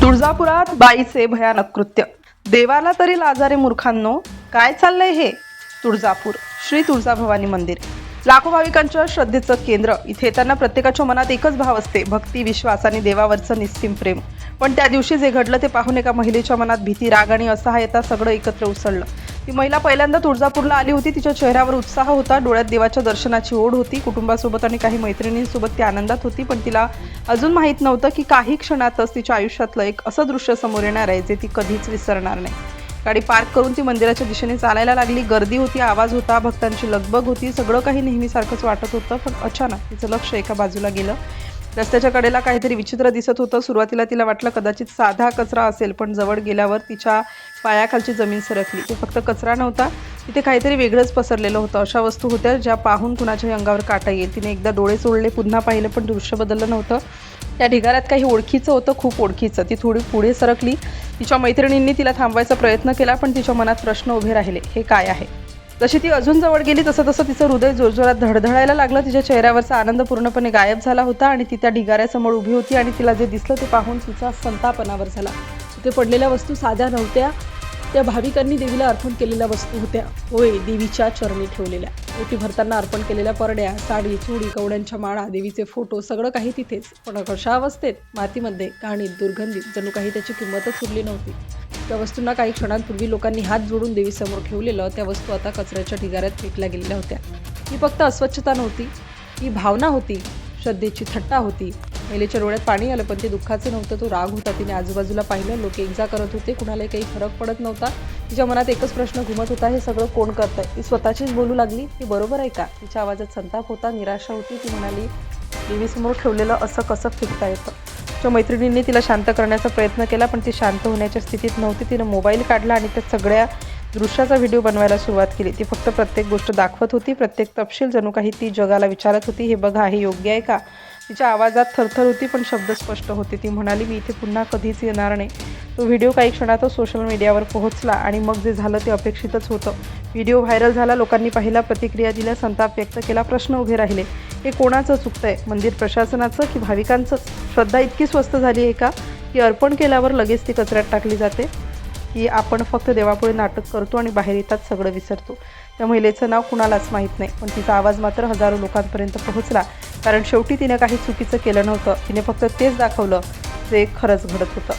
तुळजापुरात बाईचे भयानक कृत्य. देवाला तरी लाजारे मूर्खांनो, काय चाललंय हे? तुळजापूर श्री तुळजाभवानी मंदिर लाखो भाविकांच्या श्रद्धेचं केंद्र. इथे येताना प्रत्येकाच्या मनात एकच भाव असते, भक्ती, विश्वास आणि देवावरचं निस्सीम प्रेम. पण त्या दिवशी जे घडलं ते पाहून एका महिलेच्या मनात भीती, राग आणि असहायता सगळं एकत्र उसळलं. ती महिला पहिल्यांदा तुळजापूरला आली होती. तिच्या चेहऱ्यावर उत्साह होता, डोळ्यात देवाच्या दर्शनाची ओढ होती. कुटुंबासोबत आणि काही मैत्रिणींसोबत ती आनंदात होती. पण तिला अजून माहीत नव्हतं की काही क्षणातच तिच्या आयुष्यातलं एक असं दृश्य समोर येणार आहे जे ती कधीच विसरणार नाही. गाडी पार्क करून ती मंदिराच्या दिशेने चालायला लागली. गर्दी होती, आवाज होता, भक्तांची लगबग होती. सगळं काही नेहमीसारखंच वाटत होतं. पण अचानक तिचं लक्ष एका बाजूला गेलं. रस्त्याच्या कडेला काहीतरी विचित्र दिसत होतं. सुरुवातीला तिला वाटलं कदाचित साधा कचरा असेल, पण जवळ गेल्यावर तिच्या पायाखालची जमीन सरकली. ते फक्त कचरा नव्हता, तिथे काहीतरी वेगळंच पसरलेलं होतं. अशा वस्तू होत्या ज्या पाहून कुणाच्याही अंगावर काटा येईल. तिने एकदा डोळे चोळले, पुन्हा पाहिलं, पण दृश्य बदललं नव्हतं. त्या ढिगाऱ्यात काही ओळखीचं होतं, खूप ओळखीचं. ती थोडी पुढे सरकली. तिच्या मैत्रिणींनी तिला थांबवायचा प्रयत्न केला, पण तिच्या मनात प्रश्न उभे राहिले, हे काय आहे? जशी ती अजून जवळ गेली तसं तसं तिचं हृदय जोरजोरात धडधडायला लागलं. तिच्या चेहऱ्यावरचा आनंद पूर्णपणे गायब झाला होता आणि ती त्या ढिगाऱ्यासमोर उभी होती आणि तिला जे दिसलं ते पाहून तिचा संताप अनावर झाला. तिथे पडलेल्या वस्तू साध्या नव्हत्या, त्या भाविकांनी देवीला अर्पण केलेल्या वस्तू होत्या. होय, देवीच्या चरणी ठेवलेल्या. ओटी भरताना अर्पण केलेल्या परड्या, साडी, चुडी, कवड्यांच्या माळा, देवीचे फोटो, सगळं काही तिथेच. पण कशा अवस्थेत? मातीमध्ये, घाणीत, दुर्गंधीत, जणू काही त्याची किंमतच उरली नव्हती. त्या वस्तूंना काही क्षणांपूर्वी लोकांनी हात जोडून देवीसमोर ठेवलेलं, त्या वस्तू आता कचऱ्याच्या ढिगाऱ्यात फेकल्या गेलेल्या होत्या. ही फक्त अस्वच्छता नव्हती, ही भावना होती, श्रद्धेची थट्टा होती. महिलेच्या डोळ्यात पाणी आलं, पण ते दुःखाचं नव्हतं, तो राग होता. तिने आजूबाजूला पाहिलं, लोक एकजा करत होते, कुणालाही काही फरक पडत नव्हता. तिच्या मनात एकच प्रश्न घुमत होता, हे सगळं कोण करतंय? ती स्वतःचीच बोलू लागली, हे बरोबर आहे का? तिच्या आवाजात संताप होता, निराशा होती. ती म्हणाली, देवीसमोर ठेवलेलं असं कसं फेकता येतं? तिच्या मैत्रिणींनी तिला शांत करण्याचा प्रयत्न केला, पण ती शांत होण्याच्या स्थितीत नव्हती. तिनं मोबाईल काढला आणि त्या सगळ्या दृश्याचा व्हिडिओ बनवायला सुरुवात केली. ती फक्त प्रत्येक गोष्ट दाखवत होती, प्रत्येक तपशील. जणू काही ती जगाला विचारत होती, हे बघा, हे योग्य आहे का? तिच्या आवाजात थरथर होती, पण शब्द स्पष्ट होते. ती म्हणाली, मी इथे पुन्हा कधीच येणार नाही. तो व्हिडिओ काही क्षणातच सोशल मीडियावर पोहोचला आणि मग जे झालं ते अपेक्षितच होतं. व्हिडिओ व्हायरल झाला, लोकांनी पाहिला, प्रतिक्रिया दिल्या, संताप व्यक्त केला. प्रश्न उभे राहिले, हे कोणाचं चुकतंय? मंदिर प्रशासनाचं की भाविकांचंच? श्रद्धा इतकी स्वस्त झाली आहे का की अर्पण केल्यावर लगेच ती कचऱ्यात टाकली जाते? की आपण फक्त देवापुढे नाटक करतो आणि बाहेर येतात सगळं विसरतो? त्या महिलेचं नाव कुणालाच माहीत नाही, पण तिचा आवाज मात्र हजारो लोकांपर्यंत पोहोचला. कारण शेवटी तिने काही चुकीचं केलं नव्हतं, तिने फक्त तेच दाखवलं जे खरंच घडत होतं.